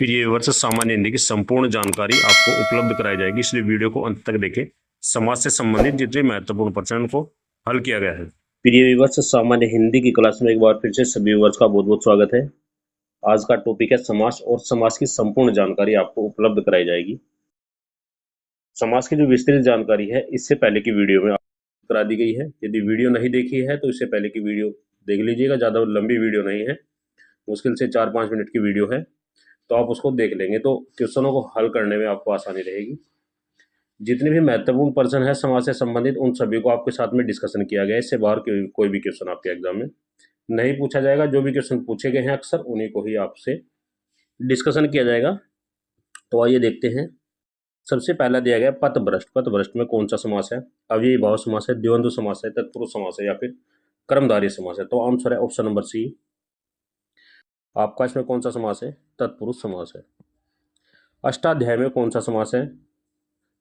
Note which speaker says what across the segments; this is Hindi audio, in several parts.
Speaker 1: प्रिय व्यूअर्स, सामान्य हिंदी की संपूर्ण जानकारी आपको उपलब्ध कराई जाएगी, इसलिए वीडियो को अंत तक देखें। समाज से संबंधित जितने महत्वपूर्ण प्रश्न को हल किया गया है। प्रिय व्यूअर्स, सामान्य हिंदी की क्लास में एक बार फिर से सभी व्यूअर्स का बहुत बहुत स्वागत है। आज का टॉपिक है समास और समास की संपूर्ण जानकारी आपको उपलब्ध कराई जाएगी। समास की जो विस्तृत जानकारी है इससे पहले की वीडियो में करा दी गई है। यदि वीडियो नहीं देखी है तो इससे पहले की वीडियो देख लीजिएगा। ज़्यादा लंबी वीडियो नहीं है, मुश्किल से 4-5 मिनट की वीडियो है, तो आप उसको देख लेंगे तो क्वेश्चनों को हल करने में आपको आसानी रहेगी। जितने भी महत्वपूर्ण प्रश्न है समाज से संबंधित उन सभी को आपके साथ में डिस्कशन किया गया है। इससे बाहर कोई भी क्वेश्चन आपके एग्जाम में नहीं पूछा जाएगा। जो भी क्वेश्चन पूछे गए हैं अक्सर उन्हीं को ही आपसे डिस्कशन किया जाएगा। तो आइए देखते हैं। सबसे पहला दिया गया पथभ्रष्ट। पथभ्रष्ट में कौन सा समास है? अव्ययी भाव समास है, द्वंद्व समास है, तत्पुरुष समास है या फिर कर्मधारय समास है? तो आंसर है ऑप्शन नंबर सी। आपका इसमें कौन सा समास है? तत्पुरुष समास है। अष्टाध्याय में कौन सा समास है?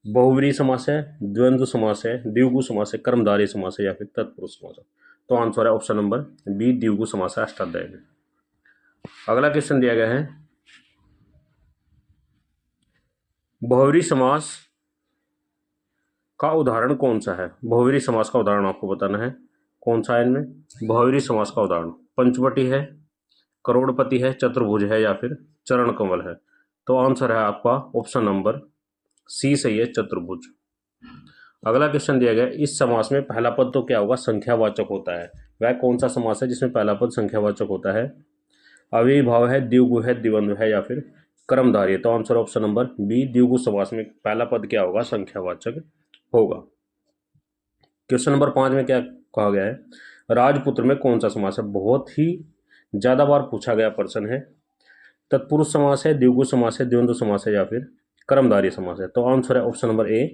Speaker 1: बहुव्रीहि समास है, द्वंद्व समास है, द्विगु समास है, कर्मधारय समास है या फिर तत्पुरुष समास है? तो आंसर है ऑप्शन नंबर बी, द्विगु समास है अष्टाध्याय में। अगला क्वेश्चन दिया गया है बहुव्रीहि समास का उदाहरण कौन सा है? बहुव्रीहि समास का उदाहरण आपको बताना है। कौन सा है इनमें? बहुव्रीहि समास का उदाहरण पंचवटी है, करोड़पति है, चतुर्भुज है या फिर चरण कमल है? तो आंसर है आपका ऑप्शन नंबर सी सही है, चतुर्भुज। अगला क्वेश्चन दिया गया इस समास में पहला पद तो क्या होगा? संख्यावाचक होता है। वह कौन सा समास है जिसमें पहला पद संख्यावाचक होता है? अव्ययी भाव है, द्विगु है, द्विवंद्व है या फिर कर्मधारय? तो आंसर ऑप्शन नंबर बी, द्विगु समास में पहला पद क्या होगा? संख्यावाचक होगा। क्वेश्चन नंबर 5 में क्या कहा गया है? राजपुत्र में कौन सा समास है? बहुत ही ज्यादा बार पूछा गया प्रश्न है। तत्पुरुष समास है, द्विगु समास है, द्वंद्व समास है या फिर कर्मधारय समास है? तो आंसर है ऑप्शन नंबर ए,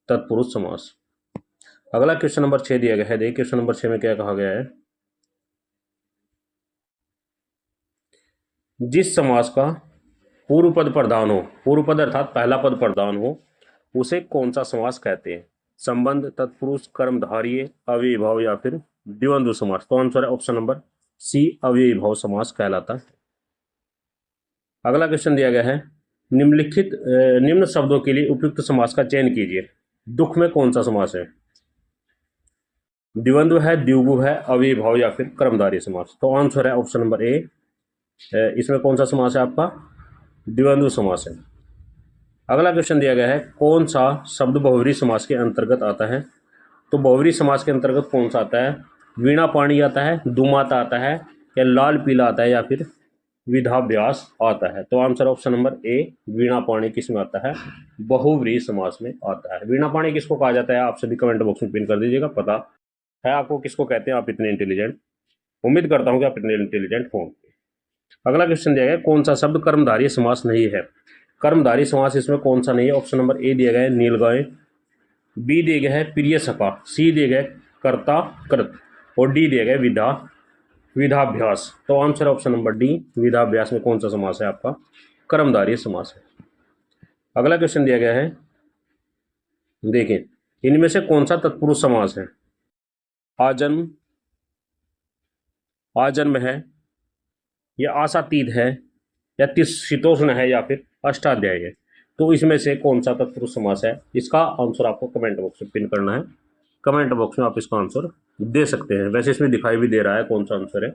Speaker 1: तत्पुरुष समास। अगला क्वेश्चन नंबर 6 दिया गया है। देखिए क्वेश्चन नंबर 6 में क्या कहा गया है? जिस समास का पूर्व पद प्रधान हो, पूर्व पद अर्थात पहला पद प्रधान हो, उसे कौन सा समास कहते हैं? संबंध, तत्पुरुष, कर्मधारय, अव्ययी भाव या फिर द्वंद्व समास? तो आंसर है ऑप्शन नंबर सी, अव्ययी भाव समास कहलाता है। अगला क्वेश्चन दिया गया है निम्न शब्दों के लिए उपयुक्त समास का चयन कीजिए। दुख में कौन सा समास है? द्वंद्व है, द्विगु है, अव्ययी भाव या फिर कर्मधारय समास? तो आंसर है ऑप्शन नंबर ए। इसमें कौन सा समास है आपका? द्वंद्व समास है। अगला क्वेश्चन दिया गया है कौन सा शब्द बहुव्रीहि समास के अंतर्गत आता है? तो बहुव्रीहि समास के अंतर्गत कौन सा आता है? वीणा पाणी आता है, दुमाता आता है या लाल पीला आता है या फिर विधाभ्यास आता है? तो आंसर ऑप्शन नंबर ए, वीणा पाणी किस में आता है? बहुव्रीहि समास में आता है। वीणा पाणी किसको कहा जाता है? आप सभी कमेंट बॉक्स में पिन कर दीजिएगा। पता है आपको किसको कहते हैं? आप इतने इंटेलिजेंट, उम्मीद करता हूं कि आप इतने इंटेलिजेंट हों। अगला क्वेश्चन दिया गया कौन सा शब्द कर्मधारय समास नहीं है? कर्मधारय समास इसमें कौन सा नहीं है? ऑप्शन नंबर ए दिया गया है नीलगाय, बी दिया गया है प्रिय सखा, सी दिया गया है कर्ता कृत और डी दिया गया है विधाभ्यास। तो आंसर ऑप्शन नंबर डी, विधाभ्यास में कौन सा समास है आपका? कर्मधारय समास है। अगला क्वेश्चन दिया गया है देखिए इनमें से कौन सा तत्पुरुष समास है? आजन्म, आजन्म है या आशातीत है या शीतोष्ण है या फिर अष्टाध्याय है? तो इसमें से कौन सा तत्पुरुष समास है? इसका आंसर आपको कमेंट बॉक्स में पिन करना है। कमेंट बॉक्स में आप इसका आंसर दे सकते हैं। वैसे इसमें दिखाई भी दे रहा है कौन सा आंसर है।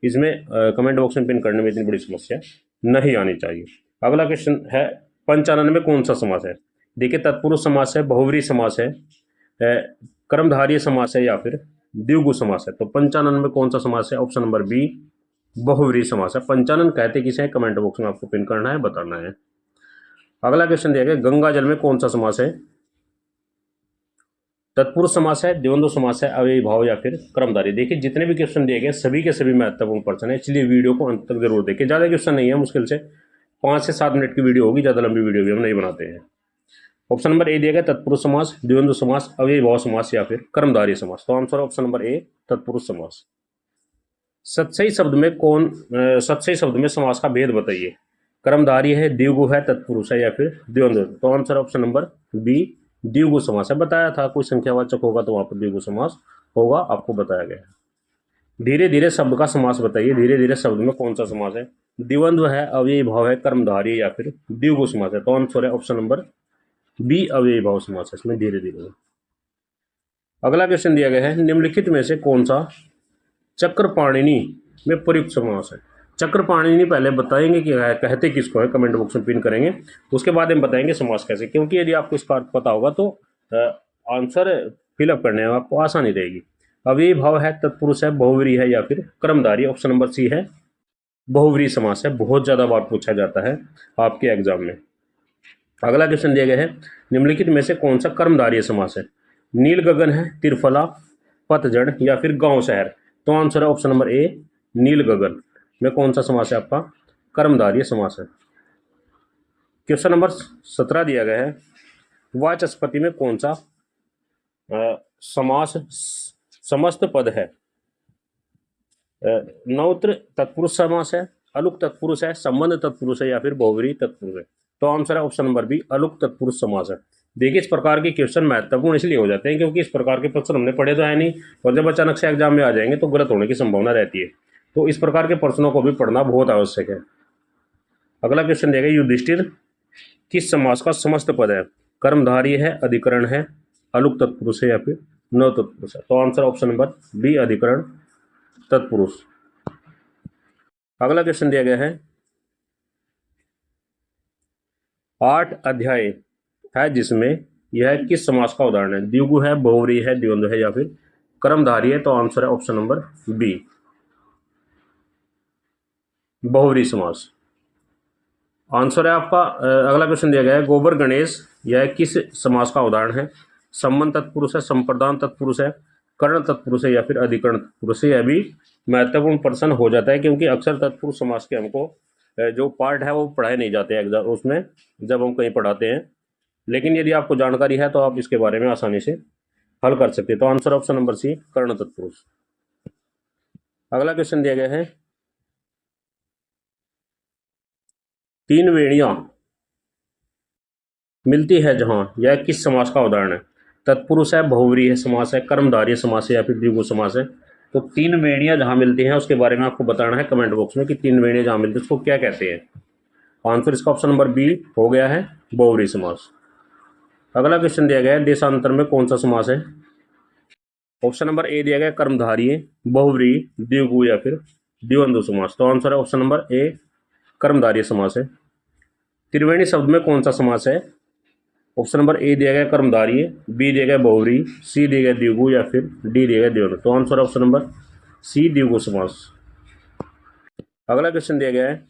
Speaker 1: इसमें कमेंट बॉक्स में पिन करने में इतनी बड़ी समस्या नहीं आनी चाहिए। अगला क्वेश्चन है पंचानन में कौन सा समास है? देखिए तत्पुरुष समास है, बहुव्रीहि समास है, कर्मधारय समास है या फिर द्विगु समास है? तो पंचानन में कौन सा समास है? ऑप्शन नंबर बी, बहुव्रीहि समास है। पंचानन कहते किसे? कमेंट बॉक्स में आपको पिन करना है, बताना है। अगला क्वेश्चन दिया गया गंगा जल में कौन सा समास है? तत्पुरुष समास है, द्वंद्व समास है, अव्ययी भाव या फिर कर्मधारय? देखिए जितने भी क्वेश्चन दिए गए सभी के सभी महत्वपूर्ण प्रश्न है, इसलिए वीडियो को अंत तक जरूर देखिए। ज़्यादा क्वेश्चन नहीं है, मुश्किल से 5 से 7 मिनट की वीडियो होगी, ज़्यादा लंबी वीडियो भी हम नहीं बनाते हैं। ऑप्शन नंबर ए दिया गया तत्पुरुष समास, द्वंद्व समास, अव्ययी भाव समास या फिर कर्मधारय समास? तो आंसर ऑप्शन नंबर ए, तत्पुरुष समास। सत्सई शब्द में समास का भेद बताइए। कर्मधारय है, द्विगु है, तत्पुरुष है या फिर द्वंद्व? तो आंसर ऑप्शन नंबर बी, द्विगु समास है। बताया था कोई संख्यावाचक होगा तो वहां पर द्विगु समास होगा, आपको बताया गया है। धीरे धीरे शब्द का समास बताइए। धीरे धीरे शब्द में कौन सा समास है? द्विवंद्व है, अव्ययी भाव है, कर्मधारय या फिर द्विगु समास है। तो आंसर है ऑप्शन नंबर बी, अव्ययी भाव समास है इसमें। धीरे धीरे अगला क्वेश्चन दिया गया है, निम्नलिखित में से कौन सा चक्रपाणिनि में प्रयुक्त समास है। चक्रपाणिनि पहले बताएंगे कि कहते किसको है, कमेंट बॉक्स में पिन करेंगे, उसके बाद हम बताएंगे समास कैसे, क्योंकि यदि आपको इसका अर्थ पता होगा तो आंसर फिलअप करने में आपको आसानी रहेगी। अव्ययी भाव है, तत्पुरुष है, बहुव्रीहि है या फिर कर्मधारय। ऑप्शन नंबर सी है, बहुव्रीहि समास है। बहुत ज्यादा बार पूछा जाता है आपके एग्जाम में। अगला क्वेश्चन दिया गया है, निम्नलिखित में से कौन सा कर्मधारय समास है। नील गगन है, त्रिफला, पतझड़ या फिर गांव शहर। तो आंसर है ऑप्शन नंबर ए, नील गगन में कौन सा समास है आपका, कर्मधारय समास है। क्वेश्चन नंबर 17 दिया गया है, वाचस्पति में कौन सा समास समस्त पद है। नौत्र तत्पुरुष समास है, अलुक तत्पुरुष है, संबंध तत्पुरुष है या फिर बहुव्रीहि तत्पुरुष है। तो आंसर है ऑप्शन नंबर बी, अलुक तत्पुरुष समास है। देखिए इस प्रकार के क्वेश्चन महत्वपूर्ण इसलिए हो जाते हैं क्योंकि इस प्रकार के प्रश्न हमने पढ़े तो है नहीं, और जब अचानक से एग्जाम में आ जाएंगे तो गलत होने की संभावना रहती है। तो इस प्रकार के प्रश्नों को भी पढ़ना बहुत आवश्यक है। अगला क्वेश्चन देगा, युधिष्ठिर किस समास का समस्त पद है। कर्मधारय है, अधिकरण है, अलुक तत्पुरुष है या फिर न तत्पुरुष है। तो आंसर ऑप्शन नंबर बी, अधिकरण तत्पुरुष। अगला क्वेश्चन दिया गया है, 8 अध्याय है जिसमें यह किस समास का उदाहरण है। द्विगु है, बहुव्रीहि है, द्वंद्व है या फिर कर्मधारय है। तो आंसर है ऑप्शन नंबर बी, बहुव्रीहि समास आंसर है आपका। अगला क्वेश्चन दिया गया है, गोबर गणेश यह किस समास का उदाहरण है। संबंध तत्पुरुष है, संप्रदान तत्पुरुष है, कर्ण तत्पुरुष है या फिर अधिकरण तत्पुरुष है। यह भी महत्वपूर्ण प्रश्न हो जाता है क्योंकि अक्सर तत्पुरुष समास के हमको जो पार्ट है वो पढ़ाए नहीं जाते एग्जाम उसमें जब हम कहीं पढ़ाते हैं, लेकिन यदि आपको जानकारी है तो आप इसके बारे में आसानी से हल कर सकते हैं। तो आंसर ऑप्शन नंबर सी, कर्ण तत्पुरुष। अगला क्वेश्चन दिया गया है, 3 वेणियां मिलती है जहां, यह किस समास का उदाहरण है। तत्पुरुष है, बहुव्रीहि समास है, कर्मधारय समास है या फिर द्विगु समास है। तो 3 वेणियां जहां मिलती हैं उसके बारे में आपको बताना है कमेंट बॉक्स में कि 3 वेणियां जहां मिलती है उसको क्या कहते हैं। आंसर इसका ऑप्शन नंबर बी हो गया है, बहुव्रीहि समास। अगला क्वेश्चन दिया गया है, देशांतर में कौन सा समास है। ऑप्शन नंबर ए दिया गया, कर्मधारय, बहुव्रीहि, द्विगु या फिर द्विवंद्व समास। तो आंसर है ऑप्शन नंबर ए, कर्मधारय समास है। त्रिवेणी शब्द में कौन सा समास है। ऑप्शन नंबर ए दिया गया कर्मधारय, बी दिया गया बहुव्रीहि, सी दिया गया द्विगु या फिर डी दिया गया द्वंद्व। तो आंसर ऑप्शन नंबर सी, द्विगु समास। अगला क्वेश्चन दिया गया है,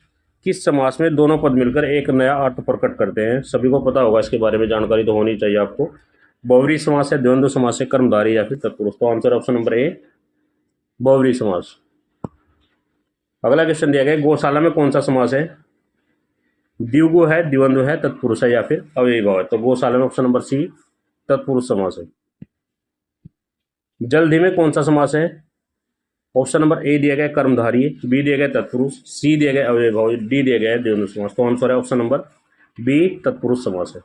Speaker 1: किस समास में दोनों पद मिलकर एक नया अर्थ प्रकट करते हैं। सभी को पता होगा, इसके बारे में जानकारी तो होनी चाहिए आपको। बहुव्रीहि समास है, द्वंद्व समास है, कर्मधारय या फिर तत्पुरुष। तो आंसर ऑप्शन नंबर ए, बहुव्रीहि समास। अगला क्वेश्चन दिया गया, गौशाला में कौन सा समास है। द्विगु है, द्विवंद्व है, तत्पुरुष है या फिर अव्ययी भाव है। तो गौशाला में ऑप्शन नंबर सी, तत्पुरुष समास है। जल्दी में कौन सा समास है। ऑप्शन नंबर ए दिया गया कर्मधारय, बी दिया गया तत्पुरुष, सी दिया गया अव्ययी भाव, डी दिया गया है द्वंद्व समास। तो आंसर है ऑप्शन नंबर बी, तत्पुरुष समास है।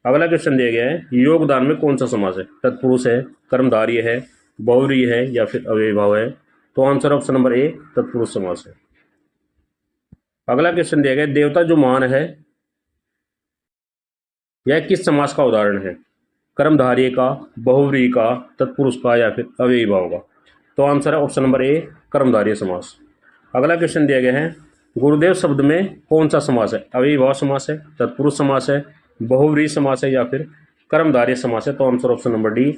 Speaker 1: अगला क्वेश्चन दिया गया है, योगदान में कौन सा समास है। तत्पुरुष है, कर्मधारय है, बहुव्रीहि है या फिर अव्ययी भाव है। तो आंसर ऑप्शन नंबर ए, तत्पुरुष समास है। अगला क्वेश्चन दिया गया, देवता जो महान है यह किस समास का उदाहरण है। कर्मधारय का, बहुव्रीहि का, तत्पुरुष का या फिर अव्ययी भाव का। तो आंसर है ऑप्शन नंबर ए, कर्मधारय समास। अगला क्वेश्चन दिया गया है, गुरुदेव शब्द में कौन सा समास है। अव्ययी भाव समास है, तत्पुरुष समास है, बहुव्रीहि समास है या फिर कर्मधारय समास है। तो आंसर ऑप्शन नंबर डी,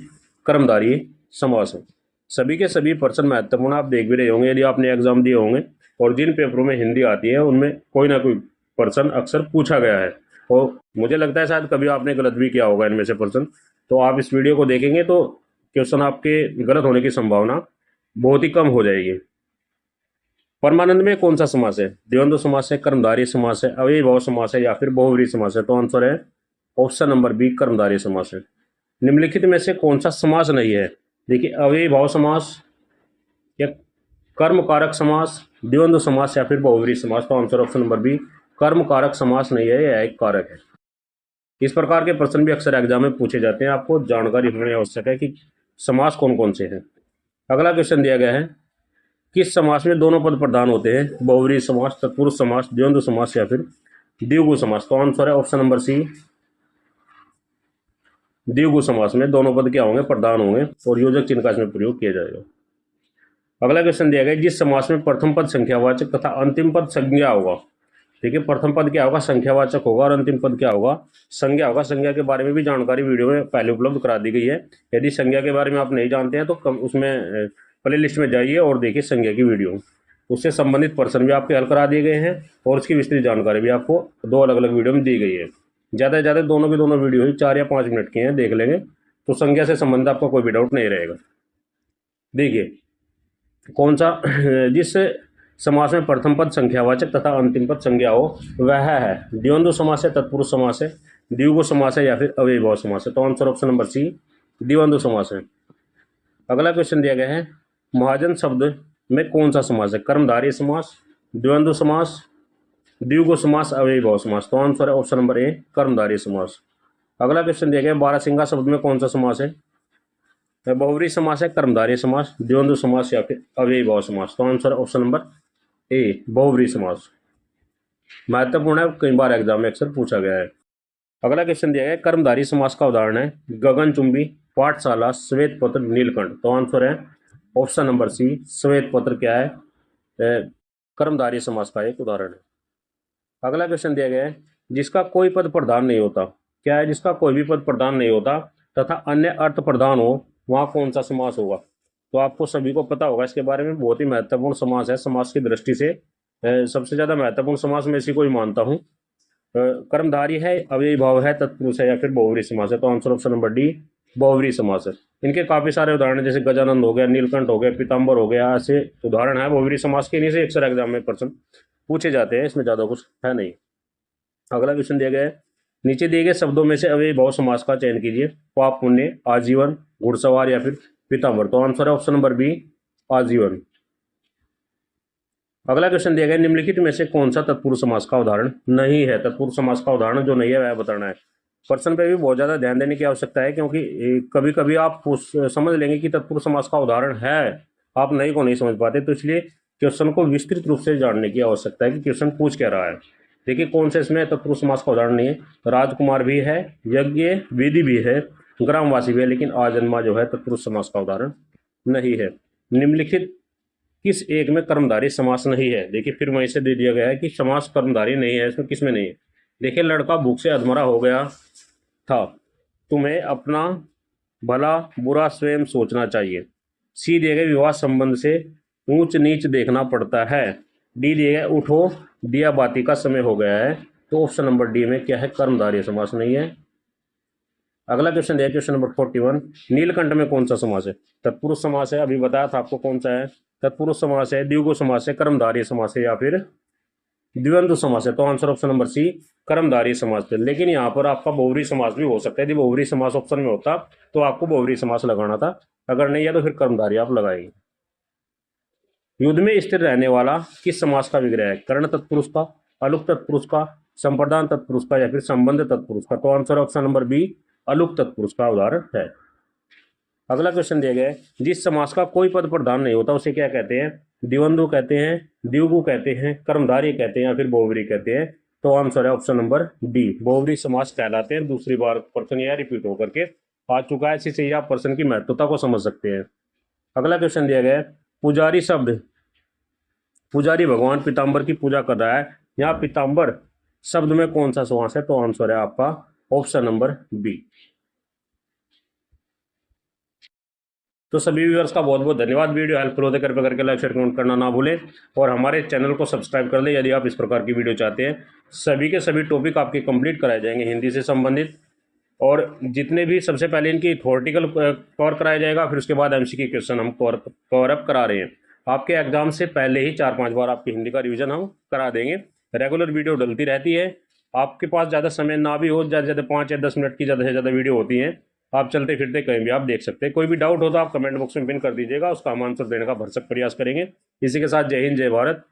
Speaker 1: कर्मधारय समास है। सभी के सभी प्रश्न महत्वपूर्ण आप देख भी रहे होंगे यदि आपने एग्जाम दिए होंगे, और जिन पेपरों में हिंदी आती है उनमें कोई ना कोई प्रश्न अक्सर पूछा गया है, और मुझे लगता है शायद कभी आपने गलत भी किया होगा इनमें से प्रश्न। तो आप इस वीडियो को देखेंगे तो क्वेश्चन आपके गलत होने की संभावना बहुत ही कम हो जाएगी। परमानंद में कौन सा समास है। द्वंद्व समास है, कर्मधारय समास है, अव्ययी भाव समास है या फिर बहुव्रीहि समास है। तो आंसर है ऑप्शन नंबर बी, कर्मधारय समास है। निम्नलिखित में से कौन सा समास नहीं है। देखिए, अव्ययी भाव समास या कर्म कारक समास, द्वंद्व समास या फिर बहुव्रीहि समास। तो आंसर ऑप्शन नंबर बी, कर्म कारक समास नहीं है, यह एक कारक है। इस प्रकार के प्रश्न भी अक्सर एग्जाम में पूछे जाते हैं, आपको जानकारी होनी आवश्यक है कि समास कौन कौन से हैं। अगला क्वेश्चन दिया गया है, किस समास में दोनों पद प्रधान होते हैं? बहुव्रीहि समास, तत्पुरुष समास, द्वंद्व समास या फिर द्विगु समास। तो आंसर है ऑप्शन नंबर सी, द्विगु समास में दोनों पद क्या होंगे? प्रधान होंगे और योजक चिन्ह का इसमें प्रयोग किया जाएगा। अगला क्वेश्चन दिया गया, जिस समास में प्रथम पद संख्यावाचक तथा अंतिम पद संज्ञा होगा। देखिए प्रथम पद क्या होगा? संख्यावाचक होगा और अंतिम पद क्या होगा? संज्ञा होगा। संज्ञा के बारे में भी जानकारी वीडियो में पहले उपलब्ध करा दी गई है। यदि संज्ञा के बारे में आप नहीं जानते हैं तो उसमें प्ले लिस्ट में जाइए और देखिए संज्ञा की वीडियो, उससे संबंधित प्रश्न भी आपके हल करा दिए गए हैं और उसकी विस्तृत जानकारी भी आपको 2 अलग अलग वीडियो में दी गई है। ज़्यादा से ज़्यादा दोनों की दोनों वीडियो ही 4 या 5 मिनट की हैं, देख लेंगे तो संज्ञा से संबंधित आपका कोई भी डाउट नहीं रहेगा। देखिए कौन सा, जिस समास में प्रथम पद संख्यावाचक तथा अंतिम पद संज्ञा हो वह है द्वंद्व समास है, तत्पुरुष समास है, द्विगु समास है या फिर अव्ययीभाव समास है। तो आंसर ऑप्शन नंबर सी, द्वंद्व समास है। अगला क्वेश्चन दिया गया है, महाजन शब्द में कौन सा समास है? कर्मधारय समास, द्वंद्व समास, द्विगु समास, अव्ययीभाव समास। तो आंसर है ऑप्शन नंबर ए, कर्मधारय समास। अगला क्वेश्चन दिया गया, बारहसिंगा शब्द में कौन सा समास है? बहुव्रीहि समास है, कर्मधारय समास, द्वंद्व समास या फिर अव्ययीभाव समास। तो आंसर ऑप्शन नंबर ए, बहुव्रीहि समास। महत्वपूर्ण है, कई बार एग्जाम में अक्सर पूछा गया है। अगला क्वेश्चन दिया गया, कर्मधारय समास का उदाहरण है गगनचुंबी, पाठशाला, श्वेत पत्र, नीलकंठ। तो आंसर है ऑप्शन नंबर सी, श्वेत पत्र क्या है? कर्मधारय समास का एक उदाहरण है। अगला क्वेश्चन दिया गया है, जिसका कोई पद प्रधान नहीं होता। क्या है? जिसका कोई भी पद प्रधान नहीं होता तथा अन्य अर्थ प्रधान हो, वहाँ कौन सा समास होगा? तो आपको सभी को पता होगा इसके बारे में, बहुत ही महत्वपूर्ण समास है समास की दृष्टि से, सबसे ज़्यादा महत्वपूर्ण समास में इसी को ही मानता हूँ। कर्मधारय है, अव्ययी भाव है, तत्पुरुष है या फिर बहुव्रीहि समास है। तो आंसर ऑप्शन नंबर डी, बहुव्रीहि समास है। इनके काफ़ी सारे उदाहरण जैसे गजानंद हो गया, नीलकंठ हो गया, पीताम्बर हो गया, ऐसे उदाहरण है बहुव्रीहि समास के। इन्हीं से अक्सर एग्जाम में प्रश्न पूछे जाते हैं, इसमें ज़्यादा कुछ है नहीं। अगला क्वेश्चन दिया गया है, नीचे दिए गए शब्दों में से अव्ययी भाव समास का चयन कीजिए। पाप पुण्य, आजीवन, घुड़सवार या फिर पीताम्बर। तो आंसर है ऑप्शन नंबर बी, आजीवन। अगला क्वेश्चन दिया गया, निम्नलिखित में से कौन सा तत्पुरुष समास का उदाहरण नहीं है? तत्पुरुष समास का उदाहरण जो नहीं है वह बताना है। प्रश्न पे भी बहुत ज़्यादा ध्यान देने की आवश्यकता है, क्योंकि कभी कभी आप समझ लेंगे कि तत्पुरुष समास का उदाहरण है, आप नहीं को नहीं समझ पाते, तो इसलिए क्वेश्चन को विस्तृत रूप से जानने की आवश्यकता है कि क्वेश्चन पूछ क्या रहा है। देखिए कौन से इसमें तत्पुरुष समास का उदाहरण नहीं है। राजकुमार भी है, यज्ञ विधि भी है, ग्रामवासी भी है, लेकिन आजन्मा जो है तत्पुरुष समास का उदाहरण नहीं है। निम्नलिखित किस एक में कर्मधारय समास नहीं है? देखिए फिर वहीं से दे दिया गया है कि समास कर्मधारय नहीं है, इसमें किस में नहीं है? देखिए लड़का भूख से अधमरा हो गया था, तुम्हें अपना भला बुरा स्वयं सोचना चाहिए। सी दिए गए, विवाह संबंध से ऊंच नीच देखना पड़ता है। डी दिए गए, उठो दिया बाती का समय हो गया है। तो ऑप्शन नंबर डी में क्या है? कर्मधारय समास नहीं है। अगला क्वेश्चन दिया, क्वेश्चन नंबर 41, नीलकंठ में कौन सा समास है? तत्पुरुष समास है, अभी बताया था आपको कौन सा है। तत्पुरुष समास है, द्विगु समास है, कर्मधारय समास है या फिर द्वंद्व समास है। तो आंसर ऑप्शन नंबर सी, कर्मधारय समास है। लेकिन यहाँ पर आपका बहुव्रीहि समास भी हो सकता है। यदि बहुव्रीहि समास ऑप्शन में होता तो आपको बहुव्रीहि समास लगाना था, अगर नहीं है तो फिर कर्मधारय आप लगाएंगे। युद्ध में स्थिर रहने वाला किस समास का विग्रह है? कर्ण तत्पुरुष का, अलुक तत्पुरुष का, संप्रदान तत्पुरुष का या फिर संबंध तत्पुरुष का। तो आंसर ऑप्शन नंबर बी, अलुक तत्पुरुष का उदाहरण है। अगला क्वेश्चन दिया गया है, जिस समास का कोई पद प्रधान नहीं होता उसे क्या कहते हैं? द्वंद्व कहते हैं, द्विगु कहते हैं, कर्मधारय कहते हैं या फिर बहुव्रीहि कहते हैं। तो आंसर है ऑप्शन नंबर डी, बहुव्रीहि समास कहलाते हैं। दूसरी बार प्रश्न यह रिपीट होकर के आ चुका है, इसी से आप प्रश्न की महत्वता को समझ सकते हैं। अगला क्वेश्चन दिया गया है, पुजारी शब्द, पुजारी भगवान पीताम्बर की पूजा कर रहा है, यहाँ पीताम्बर शब्द में कौन सा समास है? तो आंसर है आपका ऑप्शन नंबर बी। तो सभी व्यूअर्स का बहुत बहुत धन्यवाद। वीडियो हेल्पफुल होते कृपया करके लाइक शेयर कमेंट करना ना भूलें और हमारे चैनल को सब्सक्राइब कर लें यदि आप इस प्रकार की वीडियो चाहते हैं। सभी के सभी टॉपिक आपके कंप्लीट कराए जाएंगे हिंदी से संबंधित, और जितने भी सबसे पहले इनकी थ्योरेटिकल कवर कराया जाएगा, फिर उसके बाद एमसीक्यू क्वेश्चन हम कवर अप करा रहे हैं। आपके एग्जाम से पहले ही 4-5 बार आपकी हिंदी का रिविजन हम करा देंगे। रेगुलर वीडियो डलती रहती है। आपके पास ज़्यादा समय ना भी हो, ज़्यादा से ज़्यादा 5 या 10 मिनट की ज़्यादा से ज़्यादा वीडियो होती हैं, आप चलते फिरते कहीं भी आप देख सकते हैं। कोई भी डाउट हो तो आप कमेंट बॉक्स में पिन कर दीजिएगा, उसका हम आंसर देने का भरसक प्रयास करेंगे। इसी के साथ जय हिंद, जय भारत,